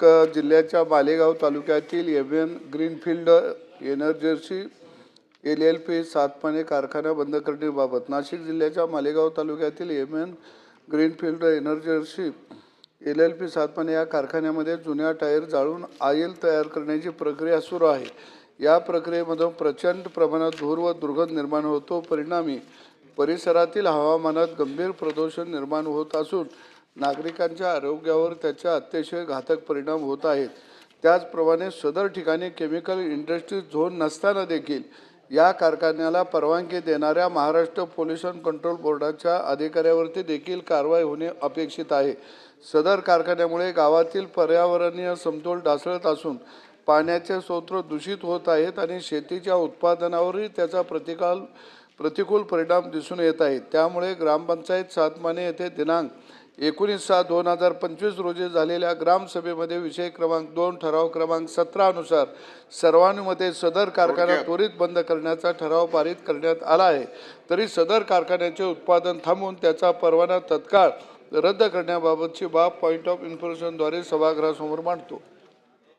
जिल्ह्याच्या मालेगाव तालुक्यातील एव्हियन greenfield energy LLP सातपाने कारखाना बंद करण्याबाबत नाशिक जिल्ह्याच्या मालेगाव तालुक्यातील एव्हियन ग्रीनफील्ड एनर्जी LLP सातपाने या कारखान्यामध्ये जुन्या टायर जाळून ऑइल तयार करण्याची प्रक्रिया सुरू आहे। या प्रक्रियेमध्ये प्रचंड प्रमाणात धूर व दुर्गंध निर्माण होतो। परिणामी परिसरातील हवामानात गंभीर प्रदूषण निर्माण होत असून नागरिकांच्या आरोग्यावर त्याचा अतिशय घातक परिणाम होत आहेत। त्याचप्रमाणे सदर ठिकाणी केमिकल इंडस्ट्री झोन नसताना देखील या कारखान्याला परवानगी देणाऱ्या महाराष्ट्र पोल्यूशन कंट्रोल बोर्डाच्या अधिकाऱ्यावरती देखील कारवाई होणे अपेक्षित आहे। सदर कारखान्यामुळे गावातील पर्यावरणीय समतोल ढासळत असून पाण्याचे स्रोत दूषित होत आहेत आणि शेतीच्या उत्पादनावरही त्याचा प्रतिकूल परिणाम दिसून येत आहेत। त्यामुळे ग्रामपंचायत सातमाने येथे दिनांक 19/6/2025 रोजी झालेल्या ग्रामसभेमध्ये विषय क्रमांक 2 ठराव क्रमांक 17 अनुसार सर्वानुमते सदर कारखाना त्वरित बंद करण्याचा ठराव पारित करण्यात आला आहे। तरी सदर कारखान्याचे उत्पादन थांबवून त्याचा परवाना तत्काळ रद्द करण्याबाबतची बाब पॉइंट ऑफ इन्फॉर्मेशनद्वारे सभागृहासमोर मांडतो।